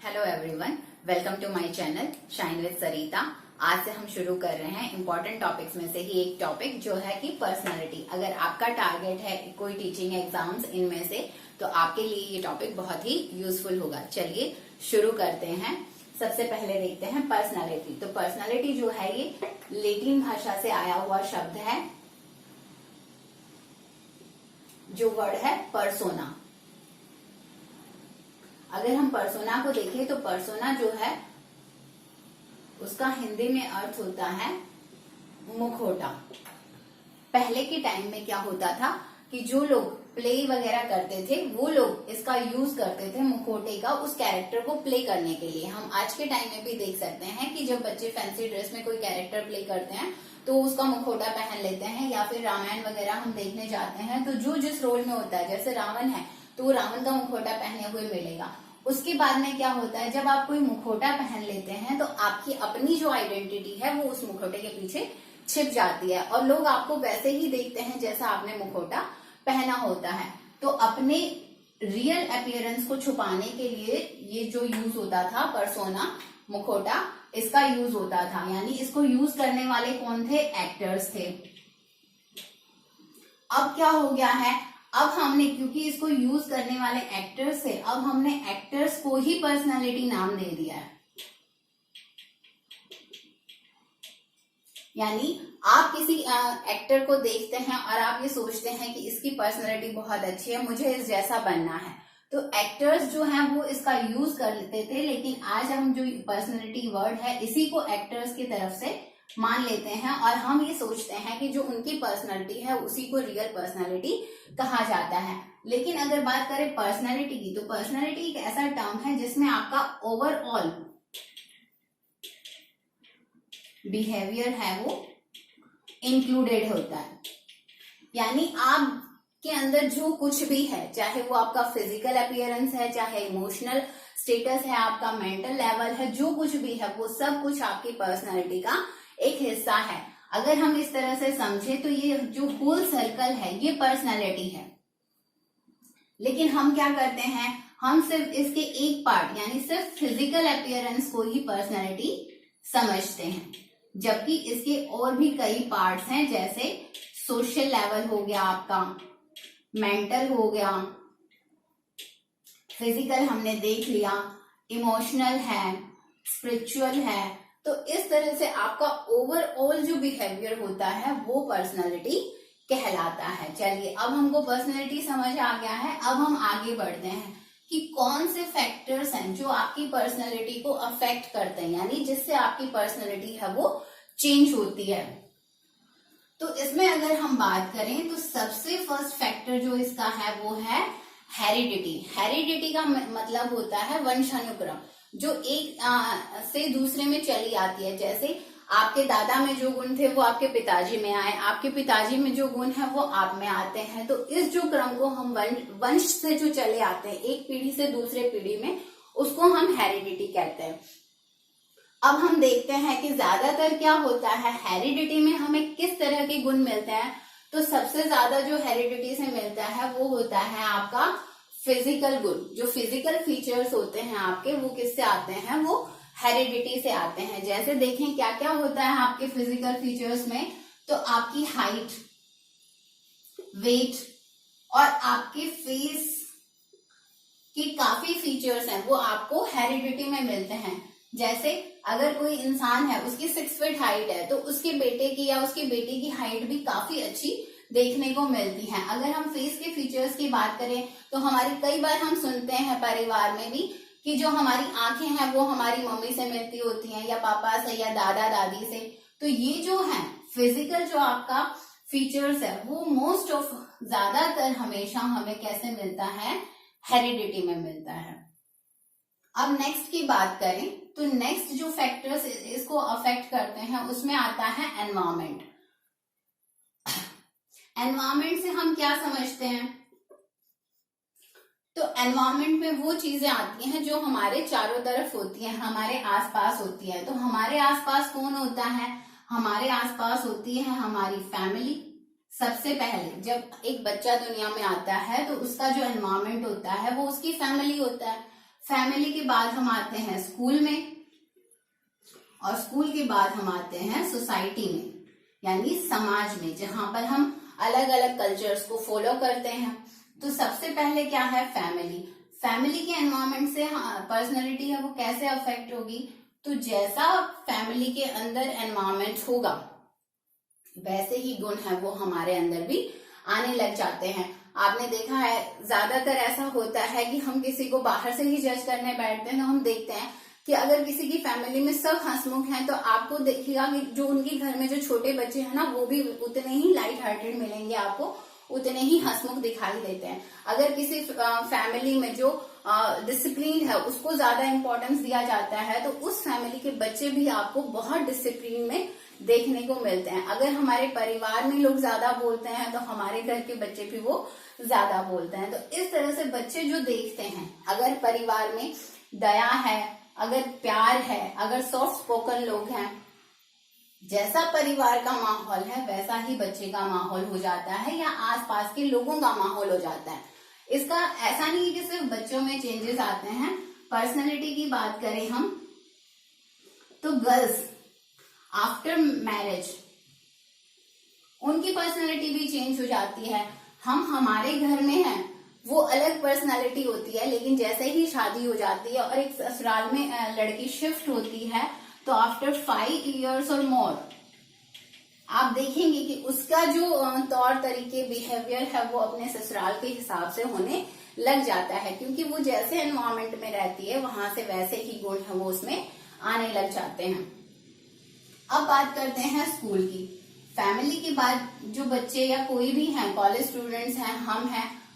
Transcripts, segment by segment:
Hello everyone, welcome to my channel shine with Sarita. आज से हम शुरू कर रहे हैं इम्पोर्टेंट टॉपिक्स में से ही एक टॉपिक जो है कि पर्सनालिटी। अगर आपका टारगेट है कोई टीचिंग एग्जाम्स इनमें से, तो आपके लिए ये टॉपिक बहुत ही यूजफुल होगा। चलिए शुरू करते हैं। सबसे पहले देखते हैं पर्सनालिटी। तो पर्सनालिटी जो है ये लैटिन भाषा से आया हुआ शब्द है, जो वर्ड है पर्सोना। अगर हम पर्सोना को देखें तो पर्सोना जो है उसका हिंदी में अर्थ होता है मुखौटा। पहले के टाइम में क्या होता था कि जो लोग प्ले वगैरह करते थे वो लोग इसका यूज करते थे मुखौटे का, उस कैरेक्टर को प्ले करने के लिए। हम आज के टाइम में भी देख सकते हैं कि जब बच्चे फैंसी ड्रेस में कोई कैरेक्टर प्ले करते हैं तो उसका मुखौटा पहन लेते हैं, या फिर रामायण वगैरह हम देखने जाते हैं तो जो जिस रोल में होता है, जैसे रावण है तो वो रावण का मुखौटा पहने हुए मिलेगा। उसके बाद में क्या होता है, जब आप कोई मुखौटा पहन लेते हैं तो आपकी अपनी जो आइडेंटिटी है वो उस मुखौटे के पीछे छिप जाती है और लोग आपको वैसे ही देखते हैं जैसा आपने मुखौटा पहना होता है। तो अपने रियल अपीयरेंस को छुपाने के लिए ये जो यूज होता था पर्सोना, मुखौटा, इसका यूज होता था। यानी इसको यूज करने वाले कौन थे? एक्टर्स थे। अब क्या हो गया है, अब हमने, क्योंकि इसको यूज करने वाले एक्टर्स थे, अब हमने एक्टर्स को ही पर्सनालिटी नाम दे दिया है। यानी आप किसी एक्टर को देखते हैं और आप ये सोचते हैं कि इसकी पर्सनालिटी बहुत अच्छी है, मुझे इस जैसा बनना है। तो एक्टर्स जो हैं वो इसका यूज कर लेते थे, लेकिन आज हम जो पर्सनालिटी वर्ड है इसी को एक्टर्स की तरफ से मान लेते हैं और हम ये सोचते हैं कि जो उनकी पर्सनालिटी है उसी को रियल पर्सनालिटी कहा जाता है। लेकिन अगर बात करें पर्सनालिटी की, तो पर्सनालिटी एक ऐसा टर्म है जिसमें आपका ओवरऑल बिहेवियर है वो इंक्लूडेड होता है। यानी आप के अंदर जो कुछ भी है, चाहे वो आपका फिजिकल अपीयरेंस है, चाहे इमोशनल स्टेटस है, आपका मेंटल लेवल है, जो कुछ भी है वो सब कुछ आपकी पर्सनालिटी का एक हिस्सा है। अगर हम इस तरह से समझे तो ये जो होल सर्कल है ये पर्सनालिटी है। लेकिन हम क्या करते हैं, हम सिर्फ इसके एक पार्ट यानी सिर्फ फिजिकल अपीयरेंस को ही पर्सनालिटी समझते हैं, जबकि इसके और भी कई पार्ट्स हैं। जैसे सोशल लेवल हो गया आपका, मेंटल हो गया, फिजिकल हमने देख लिया, इमोशनल है, स्पिरिचुअल है। तो इस तरह से आपका ओवरऑल जो बिहेवियर होता है वो पर्सनालिटी कहलाता है। चलिए, अब हमको पर्सनालिटी समझ आ गया है। अब हम आगे बढ़ते हैं कि कौन से फैक्टर्स हैं जो आपकी पर्सनालिटी को अफेक्ट करते हैं, यानी जिससे आपकी पर्सनालिटी है वो चेंज होती है। तो इसमें अगर हम बात करें तो सबसे फर्स्ट फैक्टर जो इसका है वो है हेरिडिटी। हेरिडिटी का मतलब होता है वंशानुक्रम, जो एक से दूसरे में चली आती है। जैसे आपके दादा में जो गुण थे वो आपके पिताजी में आए, आपके पिताजी में जो गुण है वो आप में आते हैं। तो इस जो क्रम को हम वंश से जो चले आते हैं एक पीढ़ी से दूसरे पीढ़ी में, उसको हम हेरिडिटी कहते हैं। अब हम देखते हैं कि ज्यादातर क्या होता है, हेरिडिटी में हमें किस तरह के गुण मिलते हैं। तो सबसे ज्यादा जो हेरिडिटी से मिलता है वो होता है आपका फिजिकल गुण। जो फिजिकल फीचर्स होते हैं आपके, वो किससे आते हैं? वो हेरिडिटी से आते हैं। जैसे देखें क्या क्या होता है आपके फिजिकल फीचर्स में, तो आपकी हाइट, वेट और आपके फेस के काफी फीचर्स हैं वो आपको हेरिडिटी में मिलते हैं। जैसे अगर कोई इंसान है, उसकी 6 फीट हाइट है, तो उसके बेटे की या उसकी बेटी की हाइट भी काफी अच्छी देखने को मिलती है। अगर हम फेस के फीचर्स की बात करें तो हमारी कई बार हम सुनते हैं परिवार में भी कि जो हमारी आंखें हैं वो हमारी मम्मी से मिलती होती हैं, या पापा से, या दादा दादी से। तो ये जो है फिजिकल जो आपका फीचर्स है वो मोस्ट ऑफ ज्यादातर हमेशा हमें कैसे मिलता है? हेरिडिटी में मिलता है। अब नेक्स्ट की बात करें तो नेक्स्ट जो फैक्टर्स इसको अफेक्ट करते हैं उसमें आता है एनवायरमेंट। एनवायरमेंट से हम क्या समझते हैं? तो एनवायरमेंट में वो चीजें आती हैं जो हमारे चारों तरफ होती हैं, हमारे आसपास होती है। तो हमारे आसपास कौन होता है? हमारे आसपास होती है हमारी फैमिली। सबसे पहले जब एक बच्चा दुनिया में आता है तो उसका जो एनवायरमेंट होता है वो उसकी फैमिली होता है। फैमिली के बाद हम आते हैं स्कूल में, और स्कूल के बाद हम आते हैं सोसाइटी में, यानी समाज में, जहां पर हम अलग अलग कल्चर्स को फॉलो करते हैं। तो सबसे पहले क्या है, फैमिली। फैमिली के एनवायरनमेंट से पर्सनैलिटी है वो कैसे अफेक्ट होगी, तो जैसा फैमिली के अंदर एनवायरनमेंट होगा वैसे ही गुण है वो हमारे अंदर भी आने लग जाते हैं। आपने देखा है ज्यादातर ऐसा होता है कि हम किसी को बाहर से ही जज करने बैठते हैं, तो हम देखते हैं कि अगर किसी की फैमिली में सब हंसमुख हैं तो आपको देखिएगा कि जो उनके घर में जो छोटे बच्चे हैं ना वो भी उतने ही लाइट हार्टेड मिलेंगे, आपको उतने ही हंसमुख दिखाई देते हैं। अगर किसी फैमिली में जो डिसिप्लिन है उसको ज्यादा इंपॉर्टेंस दिया जाता है तो उस फैमिली के बच्चे भी आपको बहुत डिसिप्लिन में देखने को मिलते हैं। अगर हमारे परिवार में लोग ज्यादा बोलते हैं तो हमारे घर के बच्चे भी वो ज्यादा बोलते हैं। तो इस तरह से बच्चे जो देखते हैं, अगर परिवार में दया है, अगर प्यार है, अगर सॉफ्ट स्पोकन लोग हैं, जैसा परिवार का माहौल है वैसा ही बच्चे का माहौल हो जाता है या आसपास के लोगों का माहौल हो जाता है। इसका ऐसा नहीं है कि सिर्फ बच्चों में चेंजेस आते हैं। पर्सनैलिटी की बात करें हम तो गर्ल्स आफ्टर मैरिज उनकी पर्सनैलिटी भी चेंज हो जाती है। हम हमारे घर में हैं वो अलग पर्सनैलिटी होती है, लेकिन जैसे ही शादी हो जाती है और एक ससुराल में लड़की शिफ्ट होती है तो आफ्टर 5 years और मोर आप देखेंगे कि उसका जो तौर तरीके बिहेवियर है वो अपने ससुराल के हिसाब से होने लग जाता है, क्योंकि वो जैसे एनवायरमेंट में रहती है वहां से वैसे ही गुण है वो उसमें आने लग जाते हैं। अब बात करते हैं स्कूल की। फैमिली के बाद जो बच्चे या कोई भी हैं, कॉलेज स्टूडेंट्स हैं,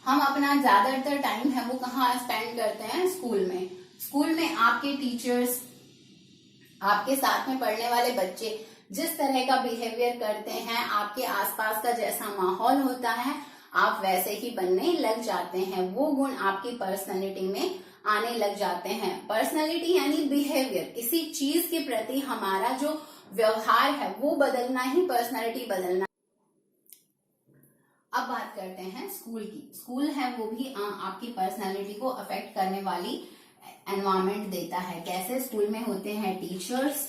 हम अपना ज्यादातर टाइम है वो कहाँ स्पेंड करते हैं, स्कूल में। स्कूल में आपके टीचर्स, आपके साथ में पढ़ने वाले बच्चे जिस तरह का बिहेवियर करते हैं, आपके आसपास का जैसा माहौल होता है आप वैसे ही बनने लग जाते हैं। वो गुण आपकी पर्सनैलिटी में आने लग जाते हैं। पर्सनैलिटी यानी बिहेवियर, किसी चीज के प्रति हमारा जो व्यवहार है वो बदलना ही पर्सनैलिटी बदलना। अब बात करते हैं स्कूल की। स्कूल है वो भी आपकी पर्सनैलिटी को अफेक्ट करने वाली एनवायरनमेंट देता है। कैसे, स्कूल में होते हैं टीचर्स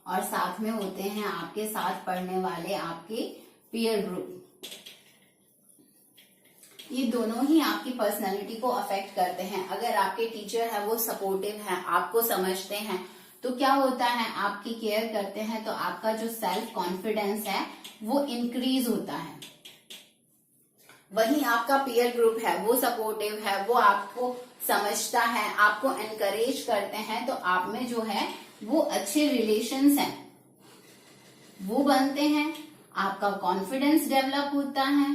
और साथ में होते हैं आपके साथ पढ़ने वाले आपके पीयर ग्रुप। ये दोनों ही आपकी पर्सनैलिटी को अफेक्ट करते हैं। अगर आपके टीचर है वो सपोर्टिव है, आपको समझते हैं, तो क्या होता है, आपकी केयर करते हैं तो आपका जो सेल्फ कॉन्फिडेंस है वो इंक्रीज होता है। वहीं आपका पीयर ग्रुप है वो सपोर्टिव है, वो आपको समझता है, आपको एनकरेज करते हैं, तो आप में जो है वो अच्छे रिलेशंस हैं वो बनते हैं, आपका कॉन्फिडेंस डेवलप होता है,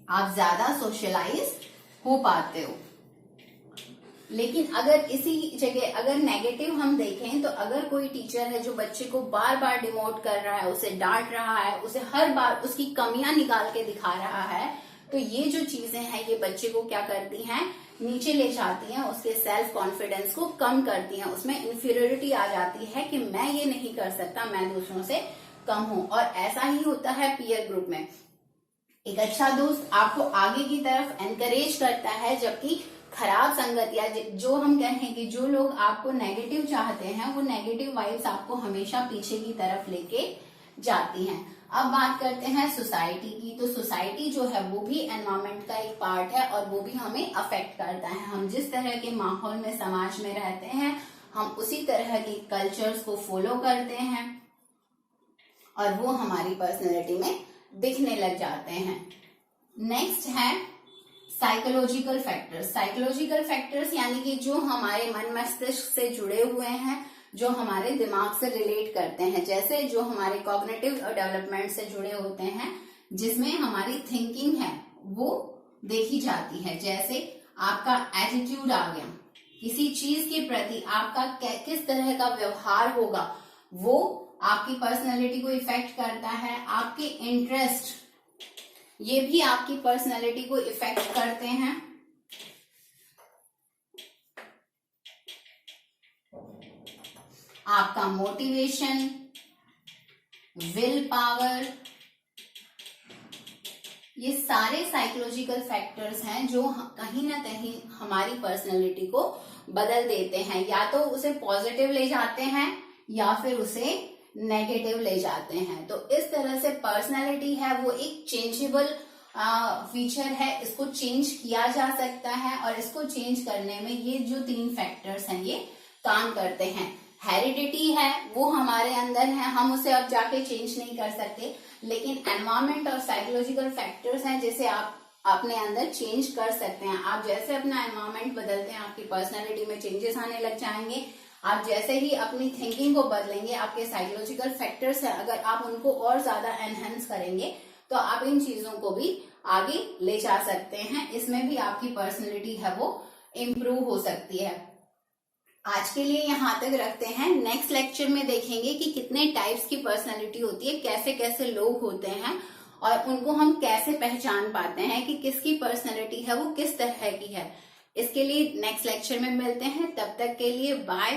आप ज्यादा सोशलाइज हो पाते हो। लेकिन अगर इसी जगह अगर नेगेटिव हम देखें तो अगर कोई टीचर है जो बच्चे को बार बार डिमोट कर रहा है, उसे डांट रहा है, उसे हर बार उसकी कमियां निकाल के दिखा रहा है, तो ये जो चीजें हैं ये बच्चे को क्या करती हैं, नीचे ले जाती हैं, उसके सेल्फ कॉन्फिडेंस को कम करती हैं, उसमें इंफीरियरिटी आ जाती है कि मैं ये नहीं कर सकता, मैं दूसरों से कम हूं। और ऐसा ही होता है पीयर ग्रुप में। एक अच्छा दोस्त आपको आगे की तरफ एनकरेज करता है, जबकि खराब संगत या जो हम कहें कि जो लोग आपको नेगेटिव चाहते हैं वो नेगेटिव वाइब्स आपको हमेशा पीछे की तरफ लेके जाती हैं। अब बात करते हैं सोसाइटी की। तो सोसाइटी जो है वो भी एनवायरनमेंट का एक पार्ट है और वो भी हमें अफेक्ट करता है। हम जिस तरह के माहौल में समाज में रहते हैं हम उसी तरह के कल्चर्स को फॉलो करते हैं और वो हमारी पर्सनैलिटी में दिखने लग जाते हैं। नेक्स्ट है साइकोलॉजिकल फैक्टर्स। साइकोलॉजिकल फैक्टर्स यानी कि जो हमारे मन मस्तिष्क से जुड़े हुए हैं, जो हमारे दिमाग से रिलेट करते हैं, जैसे जो हमारे कॉग्निटिव डेवलपमेंट से जुड़े होते हैं, जिसमें हमारी थिंकिंग है वो देखी जाती है। जैसे आपका एटीट्यूड आ गया, किसी चीज के प्रति आपका किस तरह का व्यवहार होगा वो आपकी पर्सनैलिटी को इफेक्ट करता है। आपके इंटरेस्ट ये भी आपकी पर्सनैलिटी को इफेक्ट करते हैं। आपका मोटिवेशन, विल पावर, ये सारे साइकोलॉजिकल फैक्टर्स हैं जो कहीं ना कहीं हमारी पर्सनैलिटी को बदल देते हैं, या तो उसे पॉजिटिव ले जाते हैं या फिर उसे नेगेटिव ले जाते हैं। तो इस तरह से पर्सनैलिटी है वो एक चेंजेबल फीचर है, इसको चेंज किया जा सकता है और इसको चेंज करने में ये जो 3 फैक्टर्स हैं ये काम करते हैं। हेरिडिटी है वो हमारे अंदर है, हम उसे अब जाके चेंज नहीं कर सकते, लेकिन एनवायरमेंट और साइकोलॉजिकल फैक्टर्स हैं जिसे आप अपने अंदर चेंज कर सकते हैं। आप जैसे अपना एनवायरमेंट बदलते हैं आपकी पर्सनैलिटी में चेंजेस आने लग जाएंगे। आप जैसे ही अपनी थिंकिंग को बदलेंगे, आपके साइकोलॉजिकल फैक्टर्स है अगर आप उनको और ज्यादा एनहेंस करेंगे तो आप इन चीजों को भी आगे ले जा सकते हैं, इसमें भी आपकी पर्सनैलिटी है वो इम्प्रूव हो सकती है। आज के लिए यहाँ तक रखते हैं। नेक्स्ट लेक्चर में देखेंगे कि कितने टाइप्स की पर्सनैलिटी होती है, कैसे कैसे लोग होते हैं और उनको हम कैसे पहचान पाते हैं कि किसकी पर्सनैलिटी है वो किस तरह की है। इसके लिए नेक्स्ट लेक्चर में मिलते हैं, तब तक के लिए बाय।